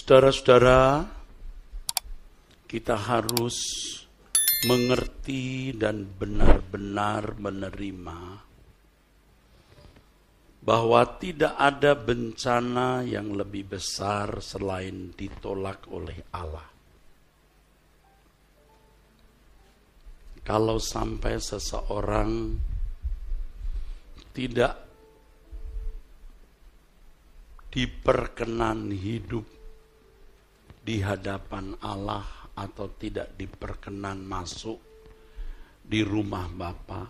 Saudara-saudara, kita harus mengerti dan benar-benar menerima bahwa tidak ada bencana yang lebih besar selain ditolak oleh Allah. Kalau sampai seseorang tidak diperkenan hidup di hadapan Allah atau tidak diperkenan masuk di rumah Bapa,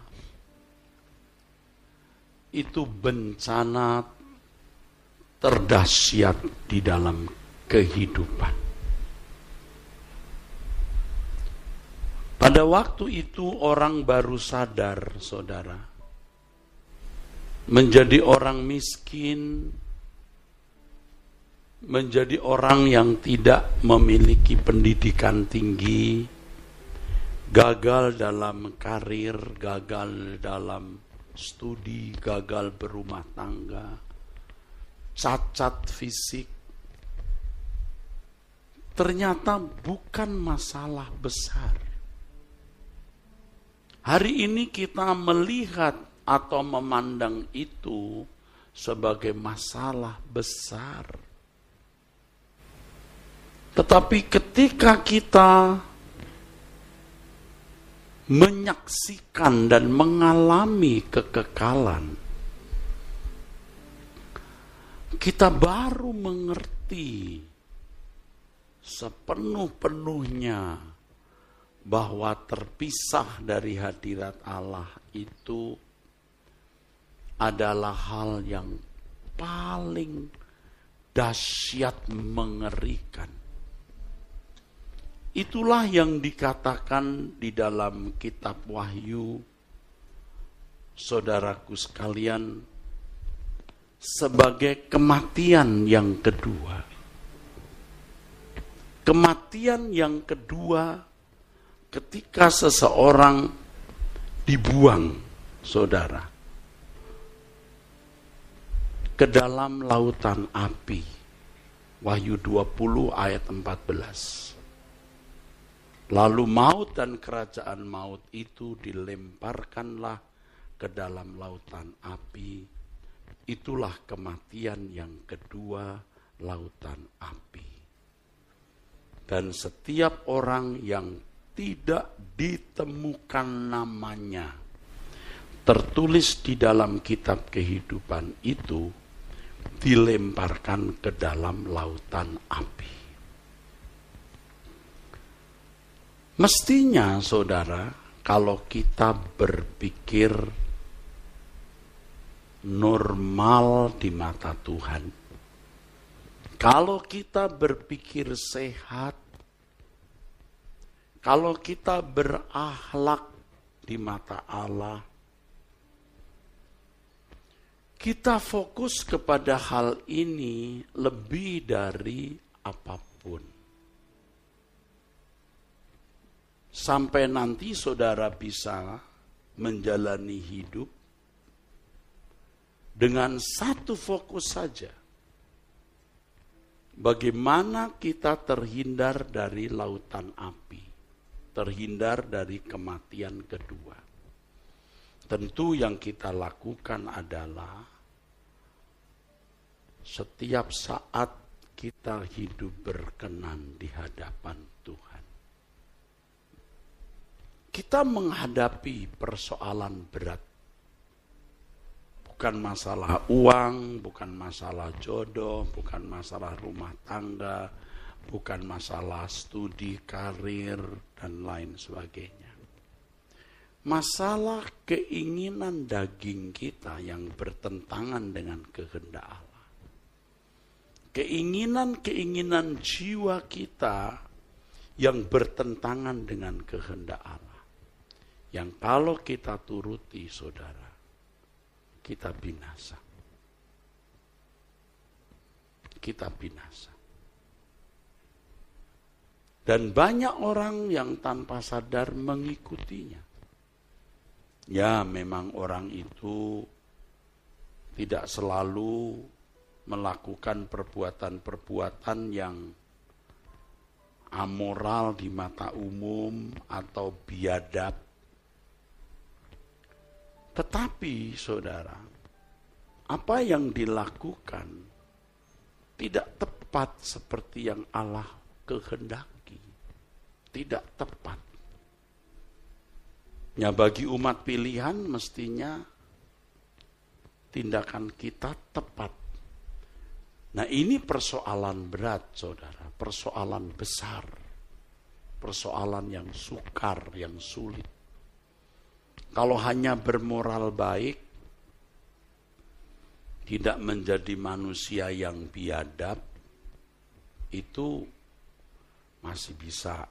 itu bencana terdahsyat di dalam kehidupan. Pada waktu itu orang baru sadar, saudara, menjadi orang miskin, menjadi orang yang tidak memiliki pendidikan tinggi, gagal dalam karir, gagal dalam studi, gagal berumah tangga, cacat fisik. Ternyata bukan masalah besar. Hari ini kita melihat atau memandang itu sebagai masalah besar. Tetapi ketika kita menyaksikan dan mengalami kekekalan, kita baru mengerti sepenuh-penuhnya bahwa terpisah dari hadirat Allah itu adalah hal yang paling dahsyat, mengerikan. Itulah yang dikatakan di dalam kitab Wahyu, saudaraku sekalian, sebagai kematian yang kedua. Kematian yang kedua ketika seseorang dibuang, saudara, ke dalam lautan api. Wahyu 20 ayat 14. Lalu maut dan kerajaan maut itu dilemparkanlah ke dalam lautan api. Itulah kematian yang kedua, lautan api. Dan setiap orang yang tidak ditemukan namanya tertulis di dalam kitab kehidupan itu dilemparkan ke dalam lautan api. Mestinya, saudara, kalau kita berpikir normal di mata Tuhan, kalau kita berpikir sehat, kalau kita berakhlak di mata Allah, kita fokus kepada hal ini lebih dari apapun. Sampai nanti saudara bisa menjalani hidup dengan satu fokus saja. Bagaimana kita terhindar dari lautan api, terhindar dari kematian kedua. Tentu yang kita lakukan adalah setiap saat kita hidup berkenan di hadapan Tuhan. Kita menghadapi persoalan berat. Bukan masalah uang, bukan masalah jodoh, bukan masalah rumah tangga, bukan masalah studi, karir, dan lain sebagainya. Masalah keinginan daging kita yang bertentangan dengan kehendak Allah. Keinginan-keinginan jiwa kita yang bertentangan dengan kehendak Allah. Yang kalau kita turuti, saudara, kita binasa. Kita binasa. Dan banyak orang yang tanpa sadar mengikutinya. Ya, memang orang itu tidak selalu melakukan perbuatan-perbuatan yang amoral di mata umum atau biadab. Tetapi saudara, apa yang dilakukan tidak tepat seperti yang Allah kehendaki. Tidak tepat. Ya, bagi umat pilihan mestinya tindakan kita tepat. Nah, ini persoalan berat, saudara. Persoalan besar. Persoalan yang sukar, yang sulit. Kalau hanya bermoral baik, tidak menjadi manusia yang biadab, itu masih bisa.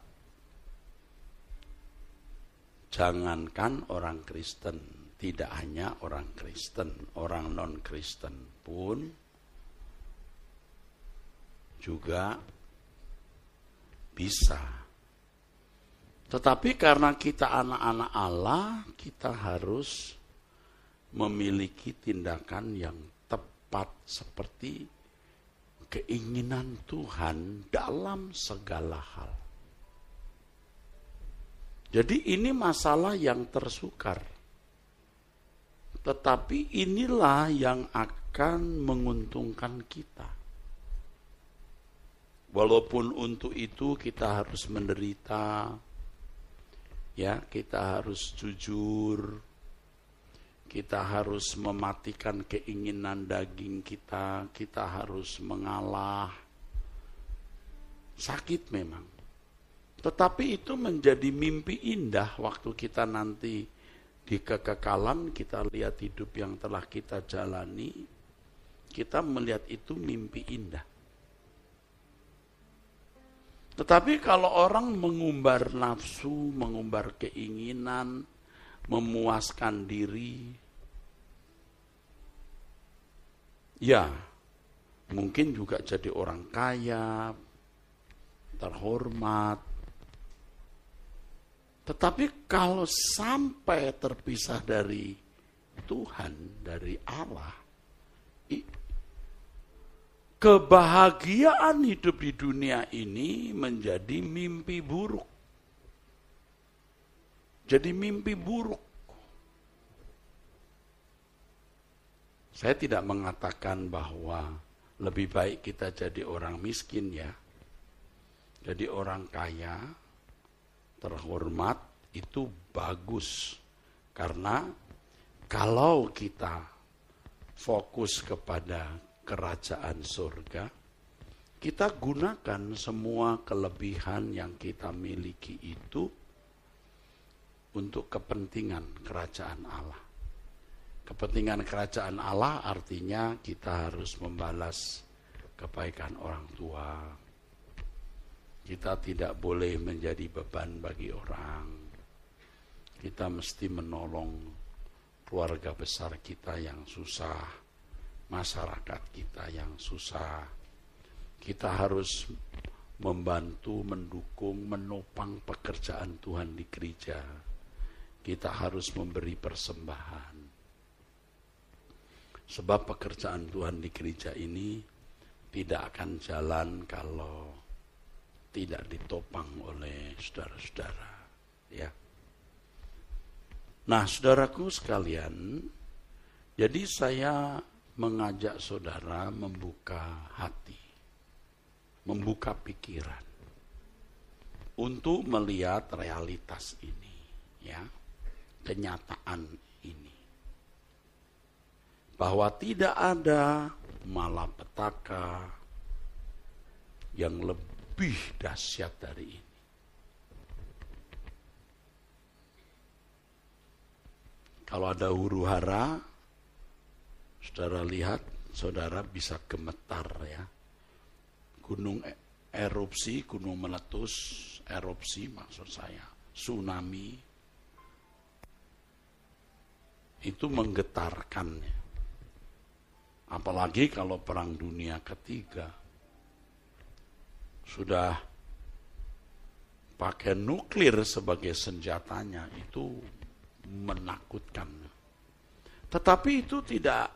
Jangankan orang Kristen, tidak hanya orang Kristen, orang non-Kristen pun juga bisa. Tetapi karena kita anak-anak Allah, kita harus memiliki tindakan yang tepat seperti keinginan Tuhan dalam segala hal. Jadi ini masalah yang tersukar. Tetapi inilah yang akan menguntungkan kita. Walaupun untuk itu kita harus menderita, ya, kita harus jujur, kita harus mematikan keinginan daging kita harus mengalah. Sakit memang. Tetapi itu menjadi mimpi indah waktu kita nanti di kekekalan, kita lihat hidup yang telah kita jalani, kita melihat itu mimpi indah. Tetapi kalau orang mengumbar nafsu, mengumbar keinginan, memuaskan diri, ya mungkin juga jadi orang kaya, terhormat. Tetapi kalau sampai terpisah dari Tuhan, dari Allah, kebahagiaan hidup di dunia ini menjadi mimpi buruk. Jadi mimpi buruk. Saya tidak mengatakan bahwa lebih baik kita jadi orang miskin ya. Jadi orang kaya, terhormat, itu bagus. Karena kalau kita fokus kepada kerajaan surga, kita gunakan semua kelebihan yang kita miliki itu untuk kepentingan kerajaan Allah. Kepentingan kerajaan Allah artinya kita harus membalas kebaikan orang tua. Kita tidak boleh menjadi beban bagi orang. Kita mesti menolong keluarga besar kita yang susah, masyarakat kita yang susah. Kita harus membantu, mendukung, menopang pekerjaan Tuhan di gereja. Kita harus memberi persembahan. Sebab pekerjaan Tuhan di gereja ini tidak akan jalan kalau tidak ditopang oleh saudara-saudara, ya. Nah, saudaraku sekalian, jadi saya mengajak saudara membuka hati, membuka pikiran untuk melihat realitas ini, ya, kenyataan ini, bahwa tidak ada malapetaka yang lebih dahsyat dari ini. Kalau ada huru hara, saudara lihat, saudara bisa gemetar ya. Gunung erupsi, gunung meletus, erupsi maksud saya, tsunami, itu menggetarkan. Apalagi kalau perang dunia ketiga. Sudah pakai nuklir sebagai senjatanya, itu menakutkan. Tetapi itu tidak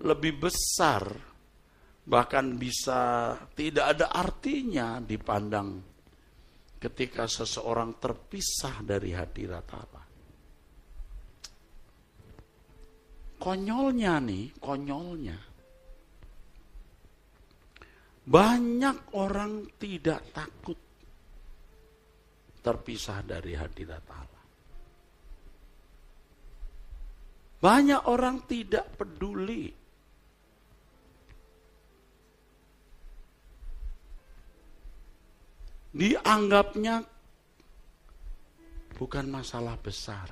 lebih besar, bahkan bisa tidak ada artinya dipandang ketika seseorang terpisah dari hadirat Allah. Konyolnya nih, konyolnya. Banyak orang tidak takut terpisah dari hadirat Allah. Banyak orang tidak peduli. Dianggapnya bukan masalah besar.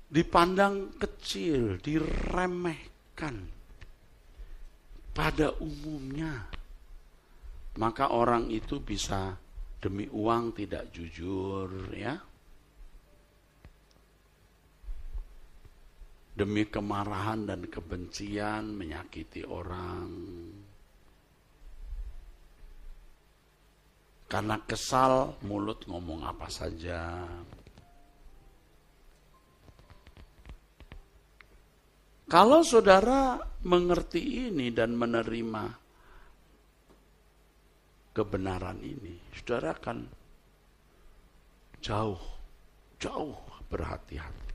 Dipandang kecil, diremehkan pada umumnya. Maka orang itu bisa demi uang tidak jujur, ya. Demi kemarahan dan kebencian menyakiti orang. Karena kesal, mulut ngomong apa saja. Kalau saudara mengerti ini dan menerima kebenaran ini, saudara akan jauh berhati-hati.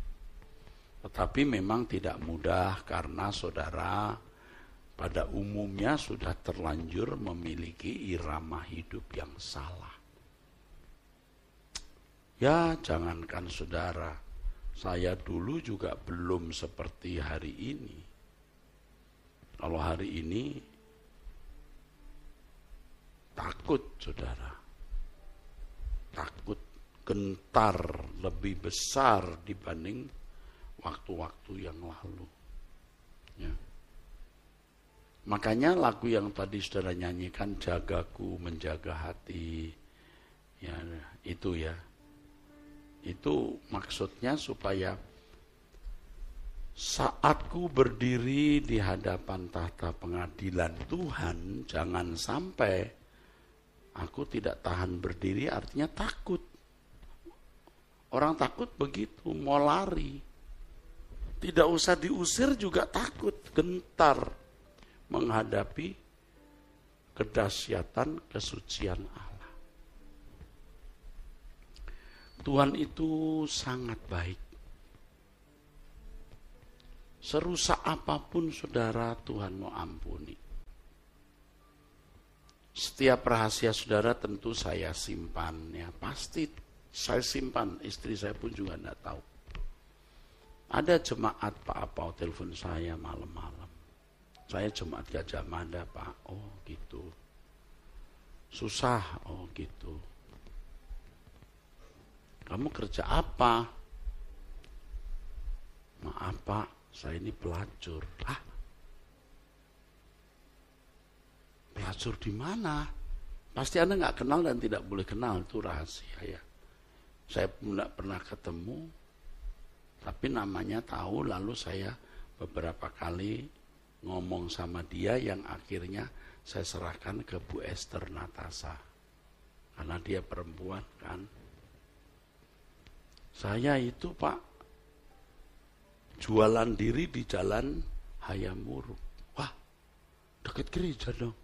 Tetapi memang tidak mudah karena saudara pada umumnya sudah terlanjur memiliki irama hidup yang salah. Ya, jangankan saudara, saya dulu juga belum seperti hari ini. Kalau hari ini takut, saudara. Takut, gentar, lebih besar dibanding waktu-waktu yang lalu. Ya. Makanya lagu yang tadi saudara nyanyikan, jagaku menjaga hati, ya itu ya. Itu maksudnya supaya saat ku berdiri di hadapan tahta pengadilan Tuhan, jangan sampai aku tidak tahan berdiri, artinya takut. Orang takut begitu, mau lari. Tidak usah diusir juga takut, gentar menghadapi kedahsyatan kesucian Allah. Tuhan itu sangat baik. Serusak apapun saudara, Tuhan mau ampuni. Setiap rahasia saudara tentu saya simpan, ya pasti saya simpan. Istri saya pun juga tidak tahu. Ada jemaat Pak Apau telepon saya malam-malam. Saya jemaat Gajah Mada Pak. Oh gitu. Susah. Oh gitu. Kamu kerja apa? Maaf Pak, saya ini pelacur. Hah? Pelacur di mana? Pasti Anda nggak kenal dan tidak boleh kenal, itu rahasia ya. Saya pun tidak pernah ketemu, tapi namanya tahu. Lalu saya beberapa kali ngomong sama dia yang akhirnya saya serahkan ke Bu Esther Natasa. Karena dia perempuan kan. Saya itu Pak, jualan diri di jalan Hayam Wuruk. Wah, dekat gereja dong.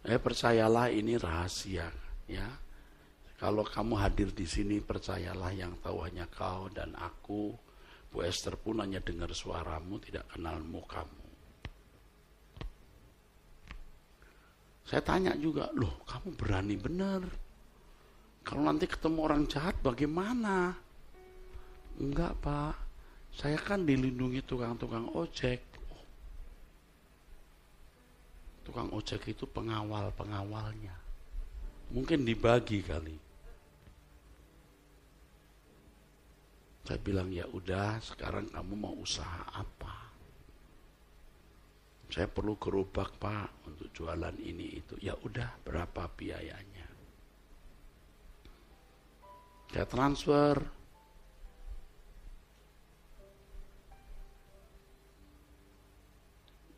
Percayalah ini rahasia ya. Kalau kamu hadir di sini, percayalah yang tahu hanya kau dan aku. Bu Esther pun hanya dengar suaramu, tidak kenal mukamu. Saya tanya juga, loh kamu berani benar. Kalau nanti ketemu orang jahat bagaimana? Enggak Pak, saya kan dilindungi tukang-tukang ojek. Oh. Tukang ojek itu pengawal-pengawalnya. Mungkin dibagi kali. Saya bilang ya udah, sekarang kamu mau usaha apa? Saya perlu gerobak Pak untuk jualan ini itu. Ya udah, berapa biayanya? Saya transfer.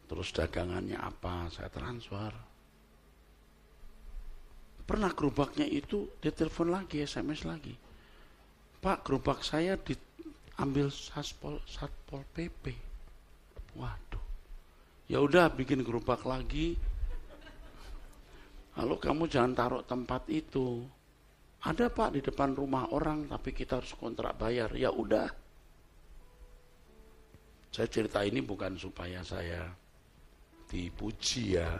Terus dagangannya apa? Saya transfer. Pernah gerobaknya itu ditelepon lagi, SMS lagi. Pak, gerobak saya diambil Satpol PP. Waduh. Ya udah bikin gerobak lagi, Lalu kamu jangan taruh tempat itu. Ada Pak di depan rumah orang, tapi kita harus kontrak bayar. Ya udah. Saya cerita ini bukan supaya saya dipuji ya.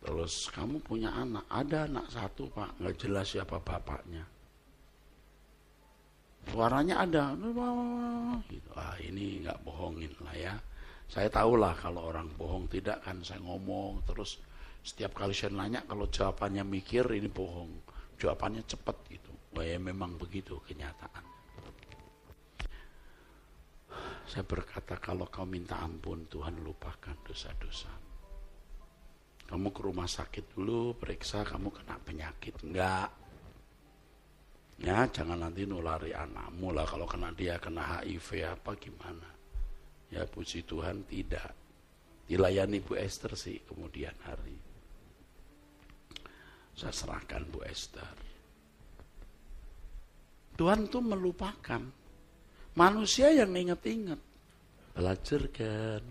Terus kamu punya anak, ada anak satu Pak, nggak jelas siapa bapaknya. Suaranya ada, gitu. Ini nggak bohongin lah ya. Saya tahulah kalau orang bohong, tidak kan saya ngomong terus setiap kali saya nanya kalau jawabannya mikir ini bohong, jawabannya cepat gitu. Wah ya memang begitu kenyataan. Saya berkata kalau kau minta ampun Tuhan lupakan dosa-dosa. Kamu ke rumah sakit dulu, periksa kamu kena penyakit, enggak. Ya, jangan nanti nulari anakmu lah kalau kena dia kena HIV apa gimana. Ya puji Tuhan tidak. Dilayani Bu Esther sih kemudian hari. Saya serahkan Bu Esther. Tuhan tuh melupakan. Manusia yang ingat-ingat. Belajar kan.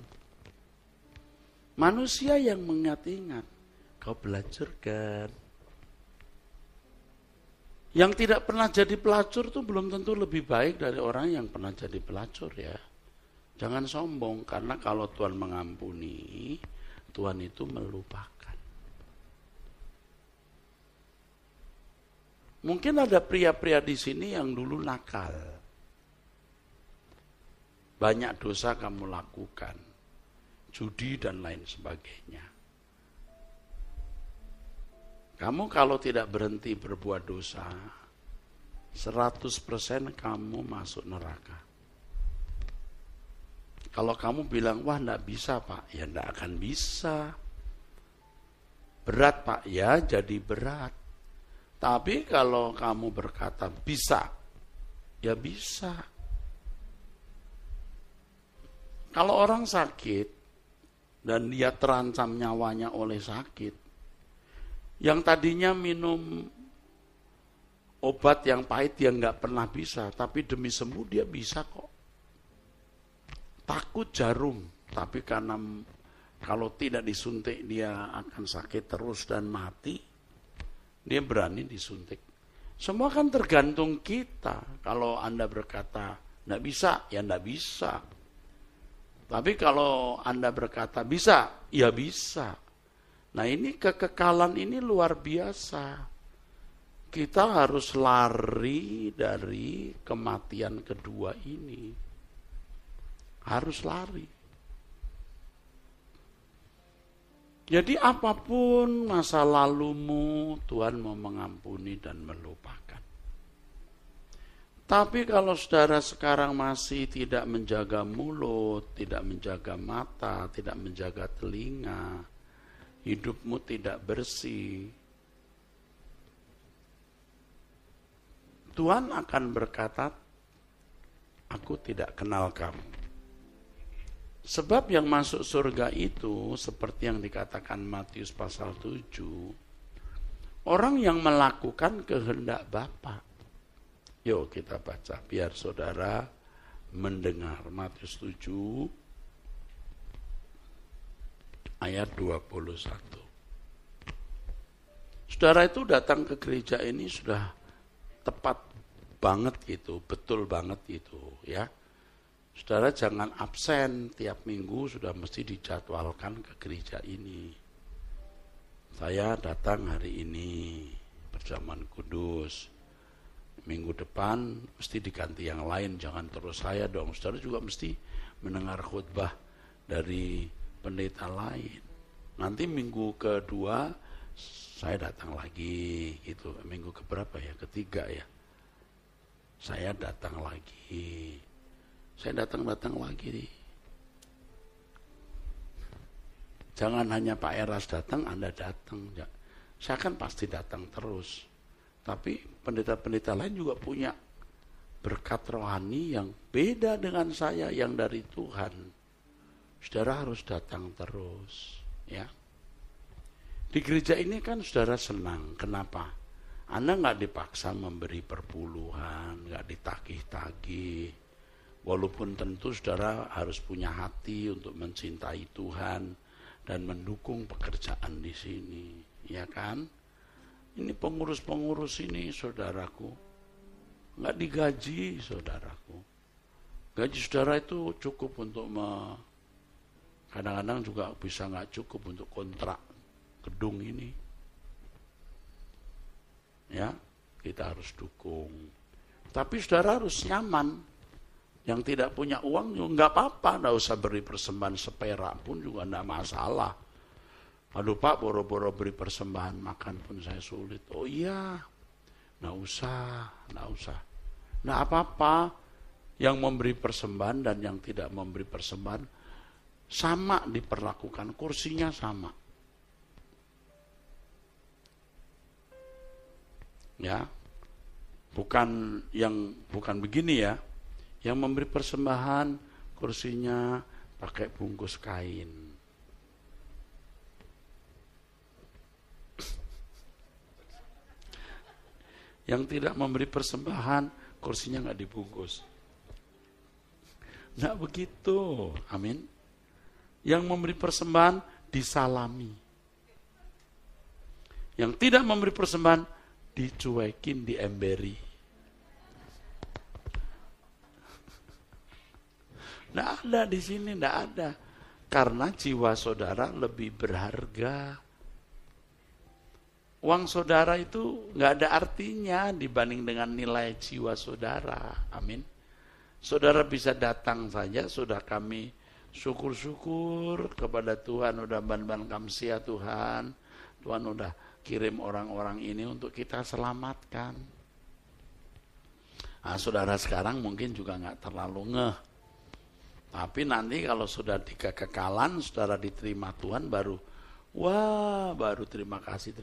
Manusia yang mengingat-ingat. Kau belajar kan. Yang tidak pernah jadi pelacur itu belum tentu lebih baik dari orang yang pernah jadi pelacur ya. Jangan sombong, karena kalau Tuhan mengampuni, Tuhan itu melupakan. Mungkin ada pria-pria di sini yang dulu nakal. Banyak dosa kamu lakukan, judi dan lain sebagainya. Kamu kalau tidak berhenti berbuat dosa, 100% kamu masuk neraka. Kalau kamu bilang, wah enggak bisa Pak, ya enggak akan bisa. Berat Pak, ya jadi berat. Tapi kalau kamu berkata bisa, ya bisa. Kalau orang sakit, dan dia terancam nyawanya oleh sakit, yang tadinya minum obat yang pahit dia nggak pernah bisa, tapi demi sembuh dia bisa kok. Takut jarum, tapi karena kalau tidak disuntik dia akan sakit terus dan mati, dia berani disuntik. Semua kan tergantung kita. Kalau Anda berkata nggak bisa, ya nggak bisa. Tapi kalau Anda berkata bisa, ya bisa. Nah ini kekekalan ini luar biasa. Kita harus lari dari kematian kedua ini. Harus lari. Jadi apapun masa lalumu, Tuhan mau mengampuni dan melupakan. Tapi kalau saudara sekarang masih tidak menjaga mulut, tidak menjaga mata, tidak menjaga telinga, hidupmu tidak bersih, Tuhan akan berkata, aku tidak kenal kamu. Sebab yang masuk surga itu, seperti yang dikatakan Matius pasal 7, orang yang melakukan kehendak Bapa. Yuk kita baca, biar saudara mendengar. Matius 7, ayat 21. Saudara itu datang ke gereja ini sudah tepat banget gitu, betul banget gitu ya. Saudara jangan absen, tiap minggu sudah mesti dijadwalkan ke gereja ini. Saya datang hari ini, perjamuan kudus. Minggu depan mesti diganti yang lain, jangan terus saya dong. Saudara juga mesti mendengar khutbah dari pendeta lain. Nanti minggu kedua saya datang lagi gitu. Minggu keberapa ya? Ketiga ya. Saya datang lagi. Saya datang lagi. Jangan hanya Pak Eras datang, Anda datang. Saya kan pasti datang terus. Tapi pendeta-pendeta lain juga punya berkat rohani yang beda dengan saya, yang dari Tuhan. Saudara harus datang terus. Ya. Di gereja ini kan saudara senang. Kenapa? Anda nggak dipaksa memberi perpuluhan, nggak ditagih-tagih. Walaupun tentu saudara harus punya hati untuk mencintai Tuhan dan mendukung pekerjaan di sini, ya kan? Ini pengurus-pengurus ini, saudaraku, nggak digaji, saudaraku. Gaji saudara itu cukup untuk kadang-kadang juga bisa nggak cukup untuk kontrak gedung ini. Ya, kita harus dukung. Tapi saudara harus nyaman. Yang tidak punya uang juga nggak apa-apa, nggak usah beri persembahan seperak pun juga nggak masalah. Aduh Pak, boro-boro beri persembahan makan pun saya sulit. Oh iya, nggak usah. Nggak apa-apa. Yang memberi persembahan dan yang tidak memberi persembahan sama diperlakukan, kursinya sama. Ya, bukan begini ya. Yang memberi persembahan kursinya pakai bungkus kain. Yang tidak memberi persembahan kursinya nggak dibungkus. Nggak begitu, amin. Yang memberi persembahan disalami. Yang tidak memberi persembahan dicuekin, diemberi. Nggak ada di sini, nggak ada. Karena jiwa saudara lebih berharga. Uang saudara itu nggak ada artinya dibanding dengan nilai jiwa saudara. Amin. Saudara bisa datang saja, sudah kami syukur-syukur kepada Tuhan, udah ban-ban kamsia Tuhan. Tuhan udah kirim orang-orang ini untuk kita selamatkan. Nah, saudara sekarang mungkin juga nggak terlalu ngeh. Tapi nanti kalau sudah di kekekalan, saudara diterima Tuhan baru terima kasih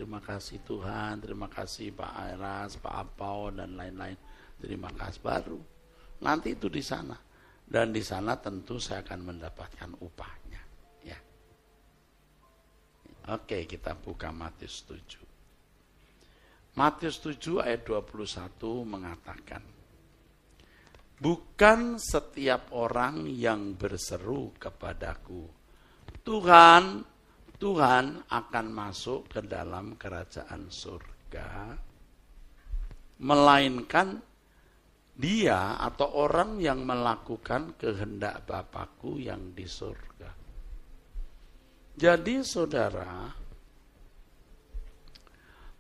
Tuhan, terima kasih Pak Eras, Pak Apau dan lain-lain. Terima kasih baru. Nanti itu di sana. Dan di sana tentu saya akan mendapatkan upahnya. Ya. Oke, kita buka Matius 7. Matius 7 ayat 21 mengatakan, bukan setiap orang yang berseru kepadaku, Tuhan, Tuhan, akan masuk ke dalam kerajaan surga, melainkan dia atau orang yang melakukan kehendak Bapakku yang di surga. Jadi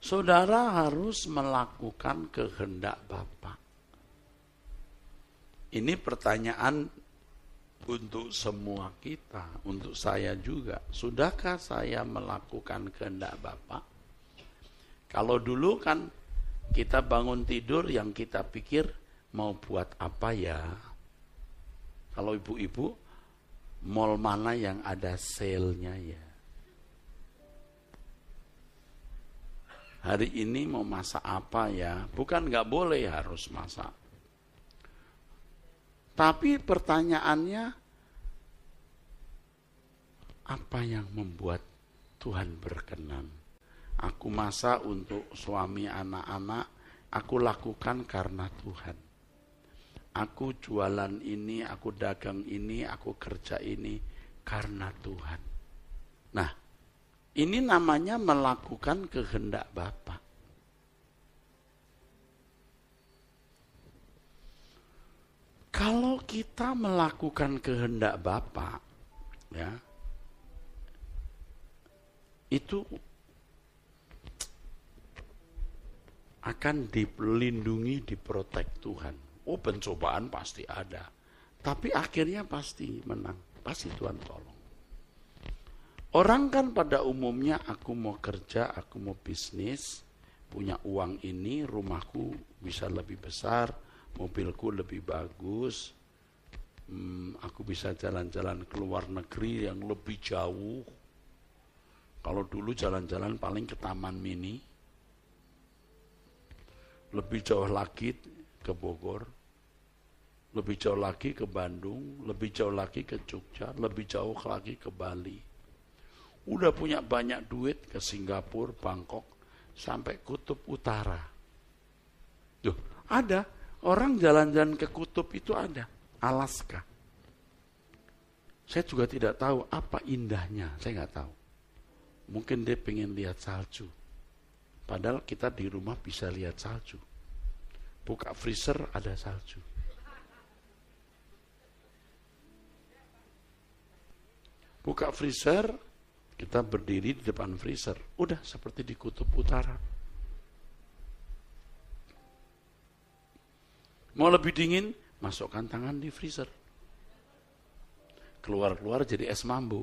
saudara harus melakukan kehendak Bapa. Ini pertanyaan untuk semua kita, untuk saya juga. Sudahkah saya melakukan kehendak Bapa? Kalau dulu kan kita bangun tidur yang kita pikir mau buat apa ya? Kalau ibu-ibu, mall mana yang ada sale-nya ya? Hari ini mau masak apa ya? Bukan nggak boleh harus masak. Tapi pertanyaannya, apa yang membuat Tuhan berkenan? Aku masak untuk suami anak-anak, aku lakukan karena Tuhan. Aku jualan ini, aku dagang ini, aku kerja ini karena Tuhan. Nah, ini namanya melakukan kehendak Bapa. Kalau kita melakukan kehendak Bapa, ya, itu akan dilindungi, diprotek Tuhan. Oh, pencobaan pasti ada, tapi akhirnya pasti menang, pasti Tuhan tolong. Orang kan pada umumnya, aku mau kerja, aku mau bisnis, punya uang ini, rumahku bisa lebih besar, mobilku lebih bagus, aku bisa jalan-jalan ke luar negeri yang lebih jauh. Kalau dulu jalan-jalan paling ke Taman Mini, lebih jauh lagi ke Bogor, lebih jauh lagi ke Bandung, lebih jauh lagi ke Jogja, lebih jauh lagi ke Bali. Udah punya banyak duit ke Singapura, Bangkok, sampai Kutub Utara. Duh, ada. Orang jalan-jalan ke kutub itu ada. Alaska. Saya juga tidak tahu apa indahnya, saya nggak tahu. Mungkin dia pengen lihat salju. Padahal kita di rumah bisa lihat salju. Buka freezer ada salju. Buka freezer, kita berdiri di depan freezer. Udah seperti di kutub utara. Mau lebih dingin, masukkan tangan di freezer. Keluar-keluar jadi es mambu.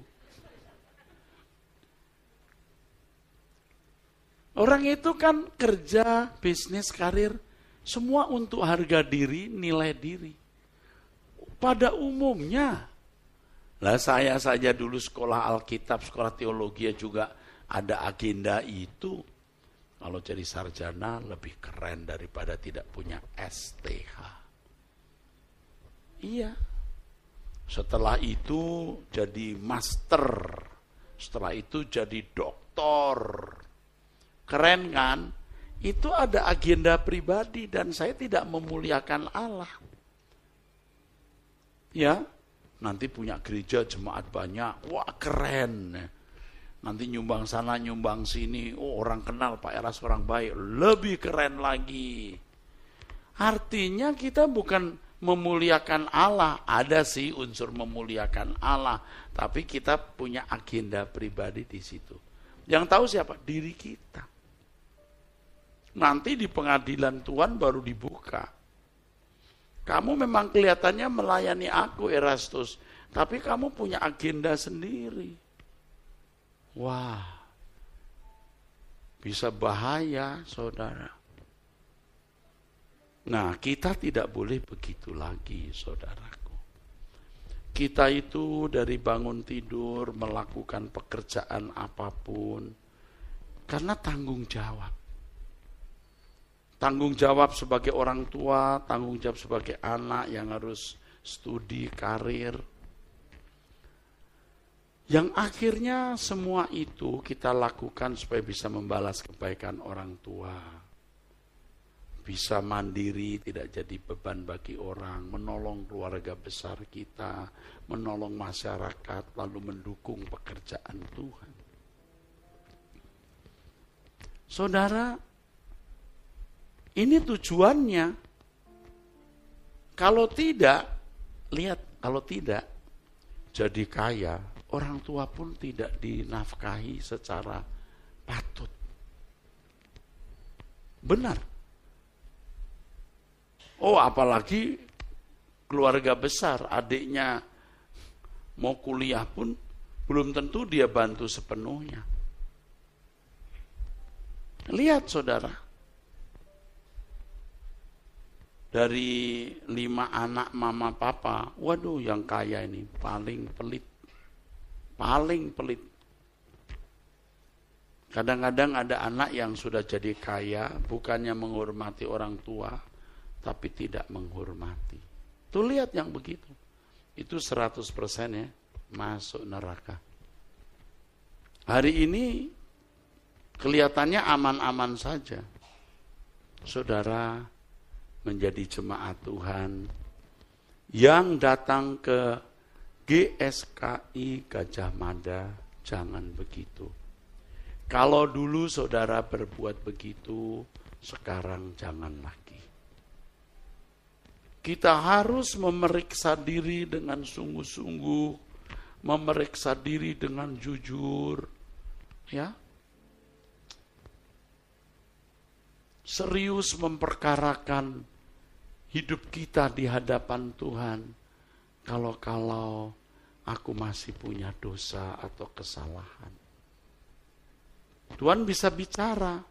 Orang itu kan kerja, bisnis, karir, semua untuk harga diri, nilai diri. Pada umumnya, lah saya saja dulu sekolah Alkitab, sekolah teologi juga ada agenda itu. Kalau jadi sarjana lebih keren daripada tidak punya STH. Iya. Setelah itu jadi master. Setelah itu jadi doktor. Keren kan? Itu ada agenda pribadi dan saya tidak memuliakan Allah. Ya, nanti punya gereja jemaat banyak. Wah, keren. Nanti nyumbang sana, nyumbang sini. Oh, orang kenal Pak Eras orang baik. Lebih keren lagi. Artinya kita bukan memuliakan Allah. Ada sih unsur memuliakan Allah. Tapi kita punya agenda pribadi di situ. Yang tahu siapa? Diri kita. Nanti di pengadilan Tuhan baru dibuka. Kamu memang kelihatannya melayani aku, Erastus. Tapi kamu punya agenda sendiri. Wah, bisa bahaya, saudara. Nah, kita tidak boleh begitu lagi, saudaraku. Kita itu dari bangun tidur, melakukan pekerjaan apapun, karena tanggung jawab. Tanggung jawab sebagai orang tua, tanggung jawab sebagai anak yang harus studi, karir. Yang akhirnya semua itu kita lakukan supaya bisa membalas kebaikan orang tua. Bisa mandiri, tidak jadi beban bagi orang, menolong keluarga besar kita, menolong masyarakat, lalu mendukung pekerjaan Tuhan. Saudara, ini tujuannya. Kalau tidak, lihat, kalau tidak jadi kaya, orang tua pun tidak dinafkahi secara patut. Benar. Oh, apalagi keluarga besar, adiknya mau kuliah pun belum tentu dia bantu sepenuhnya. Lihat saudara, dari 5 anak mama papa, waduh yang kaya ini paling pelit. Paling pelit. Kadang-kadang ada anak yang sudah jadi kaya, bukannya menghormati orang tua, tapi tidak menghormati. Tuh lihat yang begitu. Itu 100% ya, masuk neraka. Hari ini kelihatannya aman-aman saja. Saudara menjadi jemaat Tuhan yang datang ke GSKI Gajah Mada, jangan begitu. Kalau dulu saudara berbuat begitu, sekarang jangan lagi. Kita harus memeriksa diri dengan sungguh-sungguh, memeriksa diri dengan jujur, ya. Serius memperkarakan hidup kita di hadapan Tuhan. Kalau aku masih punya dosa atau kesalahan. Tuhan bisa bicara,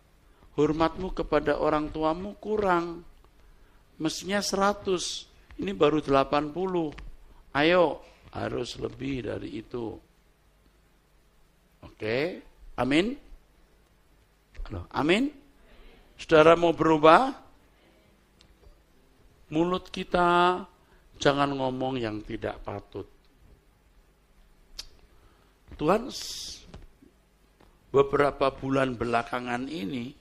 hormatmu kepada orang tuamu kurang. Mestinya 100, ini baru 80. Ayo, harus lebih dari itu. Oke, amin? Halo, amin? Saudara mau berubah? Mulut kita jangan ngomong yang tidak patut. Tuhan beberapa bulan belakangan ini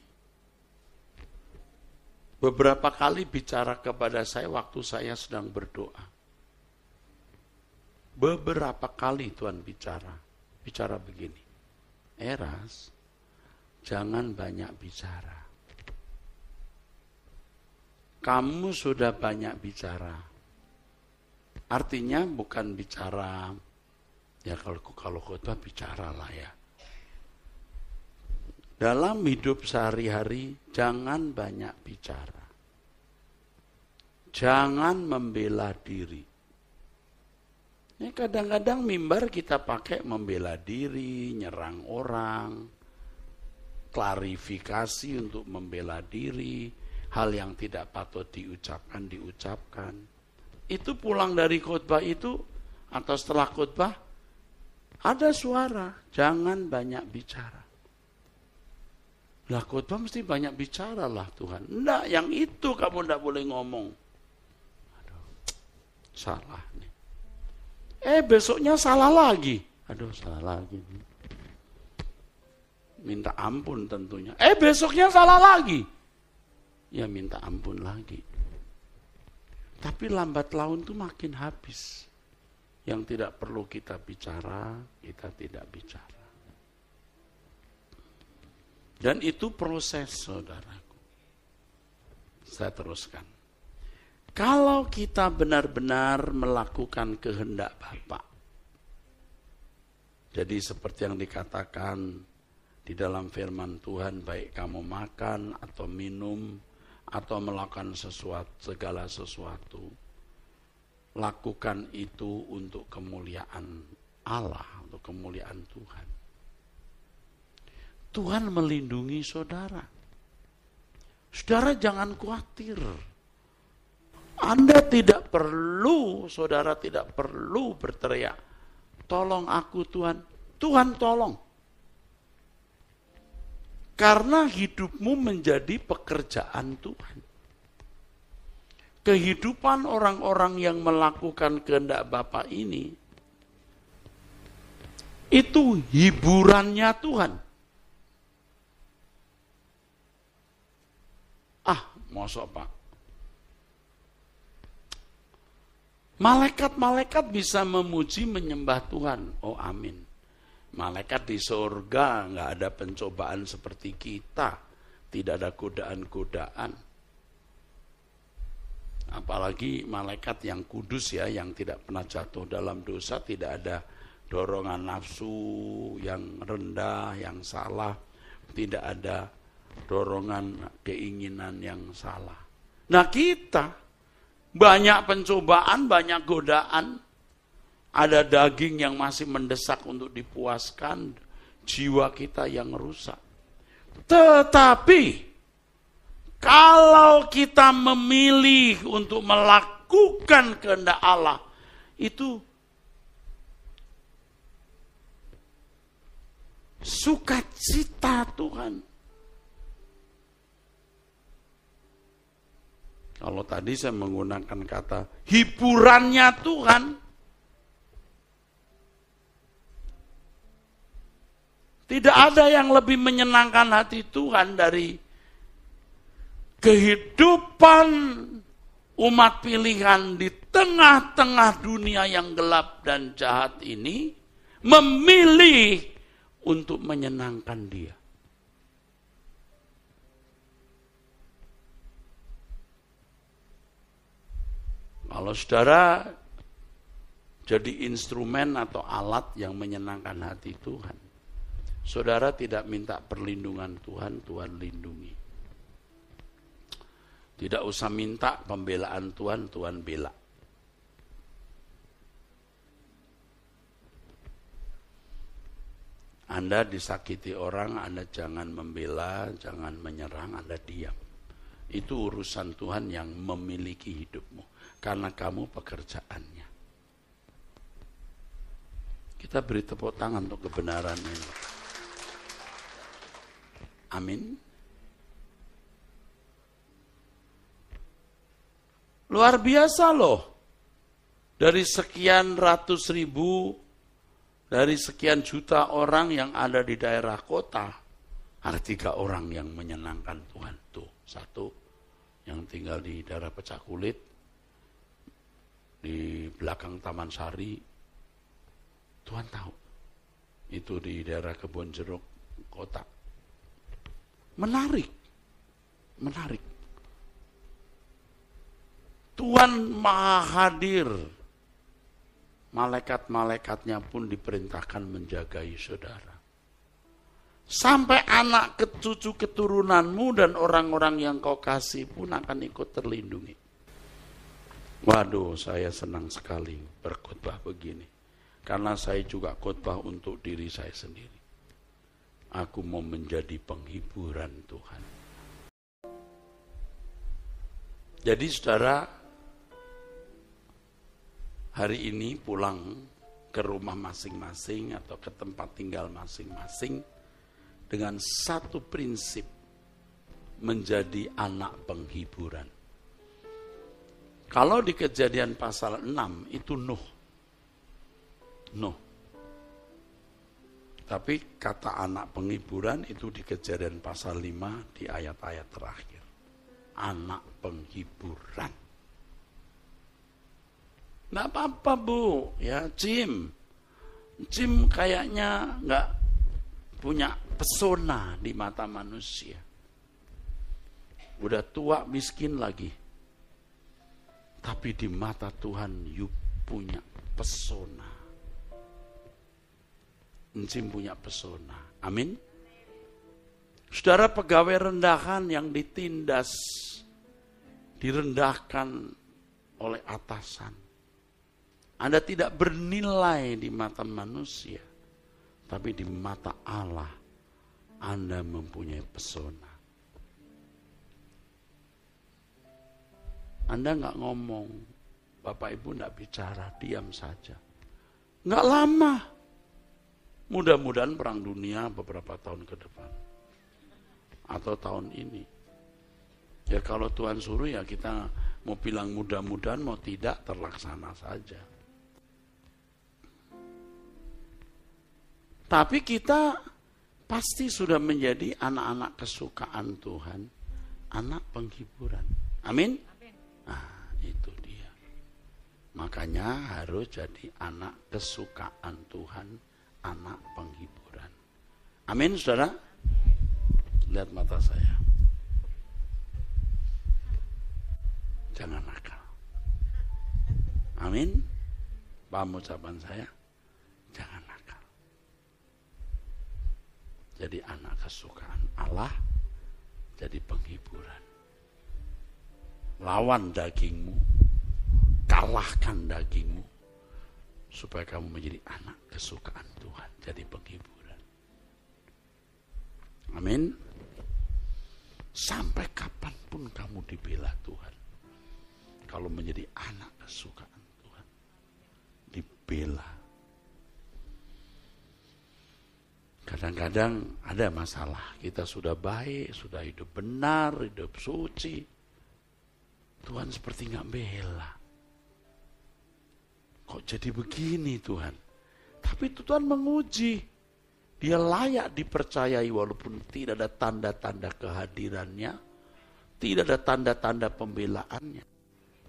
beberapa kali bicara kepada saya waktu saya sedang berdoa. Beberapa kali Tuhan bicara begini, Eras, jangan banyak bicara. Kamu sudah banyak bicara. Artinya bukan bicara, ya kalau khotbah bicaralah ya. Dalam hidup sehari-hari jangan banyak bicara. Jangan membela diri. Ini kadang-kadang mimbar kita pakai membela diri, nyerang orang, klarifikasi untuk membela diri, hal yang tidak patut diucapkan. Itu pulang dari khotbah itu, atau setelah khotbah, ada suara, jangan banyak bicara. Lah khotbah mesti banyak bicara lah Tuhan. Enggak, yang itu kamu enggak boleh ngomong. Aduh, salah nih. Besoknya salah lagi. Aduh, salah lagi. Minta ampun tentunya. Besoknya salah lagi. Ya minta ampun lagi. Tapi lambat laun tuh makin habis. Yang tidak perlu kita bicara, kita tidak bicara. Dan itu proses, saudaraku. Saya teruskan. Kalau kita benar-benar melakukan kehendak Bapa, jadi seperti yang dikatakan di dalam firman Tuhan, baik kamu makan atau minum atau melakukan segala sesuatu, lakukan itu untuk kemuliaan Allah, untuk kemuliaan Tuhan. Tuhan melindungi saudara. Saudara jangan khawatir. Anda tidak perlu, saudara tidak perlu berteriak, tolong aku Tuhan. Tuhan tolong. Karena hidupmu menjadi pekerjaan Tuhan. Kehidupan orang-orang yang melakukan kehendak Bapa ini, itu hiburannya Tuhan. Mosok Pak. Malaikat-malaikat bisa memuji menyembah Tuhan. Oh amin. Malaikat di surga nggak ada pencobaan seperti kita. Tidak ada godaan-godaan. Apalagi malaikat yang kudus ya, yang tidak pernah jatuh dalam dosa, tidak ada dorongan nafsu yang rendah, yang salah, tidak ada dorongan keinginan yang salah. Nah kita banyak pencobaan, banyak godaan, ada daging yang masih mendesak untuk dipuaskan, jiwa kita yang rusak. Tetapi kalau kita memilih untuk melakukan kehendak Allah, itu sukacita Tuhan. Kalau tadi saya menggunakan kata hiburannya Tuhan, tidak ada yang lebih menyenangkan hati Tuhan dari kehidupan umat pilihan di tengah-tengah dunia yang gelap dan jahat ini, memilih untuk menyenangkan Dia. Kalau saudara jadi instrumen atau alat yang menyenangkan hati Tuhan, saudara tidak minta perlindungan Tuhan, Tuhan lindungi. Tidak usah minta pembelaan Tuhan, Tuhan bela. Anda disakiti orang, Anda jangan membela, jangan menyerang, Anda diam. Itu urusan Tuhan yang memiliki hidupmu. Karena kamu pekerjaannya. Kita beri tepuk tangan untuk kebenaran ini. Amin. Luar biasa loh. Dari sekian ratus ribu, dari sekian juta orang yang ada di daerah kota, ada 3 orang yang menyenangkan Tuhan. Tuh, 1 yang tinggal di daerah Pecah Kulit, di belakang Taman Sari, Tuhan tahu. Itu di daerah Kebon Jeruk, kota. Menarik. Tuhan Maha Hadir. Malaikat-malaikatnya pun diperintahkan menjagai saudara. Sampai anak cucu keturunanmu dan orang-orang yang kau kasih pun akan ikut terlindungi. Waduh, saya senang sekali berkhotbah begini. Karena saya juga khotbah untuk diri saya sendiri. Aku mau menjadi penghiburan Tuhan. Jadi saudara, hari ini pulang ke rumah masing-masing atau ke tempat tinggal masing-masing dengan satu prinsip, menjadi anak penghiburan. Kalau di Kejadian pasal 6 itu Nuh. Tapi kata anak penghiburan itu di Kejadian pasal 5 di ayat-ayat terakhir. Anak penghiburan. Nggak apa-apa Bu, ya Jim kayaknya nggak punya pesona di mata manusia. Udah tua miskin lagi. Tapi di mata Tuhan you punya pesona. Jim punya pesona. Amin. Saudara, pegawai rendahan yang ditindas, direndahkan oleh atasan. Anda tidak bernilai di mata manusia, tapi di mata Allah, Anda mempunyai pesona. Anda nggak ngomong, Bapak Ibu nggak bicara, diam saja. Nggak lama. Mudah-mudahan perang dunia beberapa tahun ke depan. Atau tahun ini. Ya kalau Tuhan suruh ya kita mau bilang mudah-mudahan, mau tidak terlaksana saja. Tapi kita pasti sudah menjadi anak-anak kesukaan Tuhan, anak penghiburan. Amin? Nah, itu dia. Makanya harus jadi anak kesukaan Tuhan, anak penghiburan. Amin, saudara? Lihat mata saya. Jangan nakal. Amin? Paham ucapan saya? Jangan nakal. Jadi anak kesukaan Allah, jadi penghiburan. Lawan dagingmu, kalahkan dagingmu, supaya kamu menjadi anak kesukaan Tuhan, jadi penghiburan. Amin. Sampai kapanpun kamu dibela Tuhan, kalau menjadi anak kesukaan Tuhan, dibela. Kadang-kadang ada masalah, kita sudah baik, sudah hidup benar, hidup suci, Tuhan seperti nggak bela. Kok jadi begini Tuhan? Tapi Tuhan menguji. Dia layak dipercayai walaupun tidak ada tanda-tanda kehadirannya. Tidak ada tanda-tanda pembelaannya.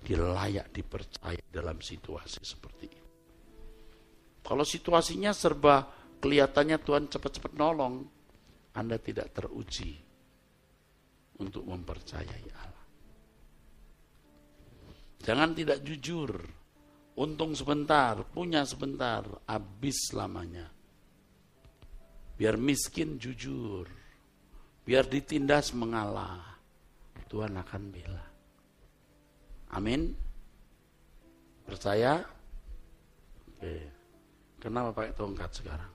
Dia layak dipercaya dalam situasi seperti ini. Kalau situasinya serba kelihatannya Tuhan cepat-cepat nolong, Anda tidak teruji untuk mempercayai Allah. Jangan tidak jujur. Untung sebentar, punya sebentar, habis lamanya. Biar miskin jujur, biar ditindas mengalah, Tuhan akan bela. Amin. Percaya? Oke. Kenapa pakai tongkat sekarang?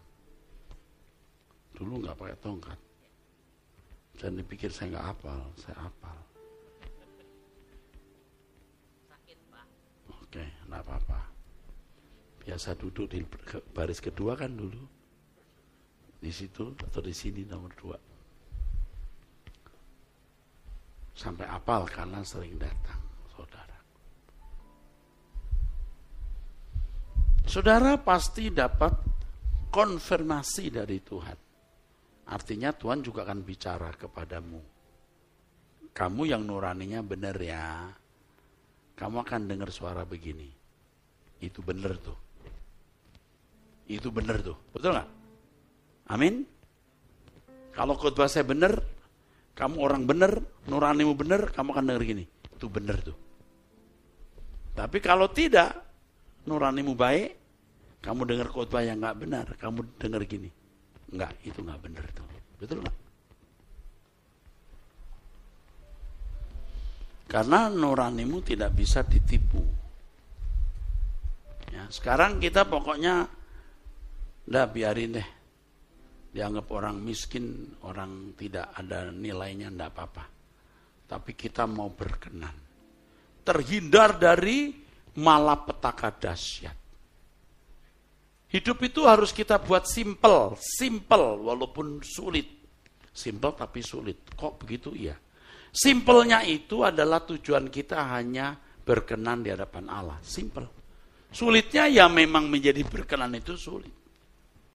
Dulu nggak pakai tongkat. Jangan dipikir saya nggak hafal, saya hafal. Oke, enggak apa-apa. Biasa duduk di baris kedua kan dulu. Di situ atau di sini nomor 2. Sampai hafal karena sering datang, saudara. Saudara pasti dapat konfirmasi dari Tuhan. Artinya Tuhan juga akan bicara kepadamu. Kamu yang nuraninya benar ya. Kamu akan dengar suara begini. Itu benar tuh. Itu benar tuh, betul nggak? Amin. Kalau khotbah saya benar, kamu orang benar, nuranimu benar, kamu akan dengar gini. Itu benar tuh. Tapi kalau tidak, nuranimu baik, kamu dengar khotbah yang nggak benar, kamu dengar gini. Enggak, itu nggak benar tuh. Betul nggak? Karena nuranimu tidak bisa ditipu. Ya, sekarang kita pokoknya biarin deh. Dianggap orang miskin, orang tidak ada nilainya, enggak apa-apa. Tapi kita mau berkenan. Terhindar dari malapetaka dahsyat. Hidup itu harus kita buat simple walaupun sulit. Simple tapi sulit. Kok begitu? Iya. Simpelnya itu adalah tujuan kita hanya berkenan di hadapan Allah. Simple. Sulitnya ya memang menjadi berkenan itu sulit.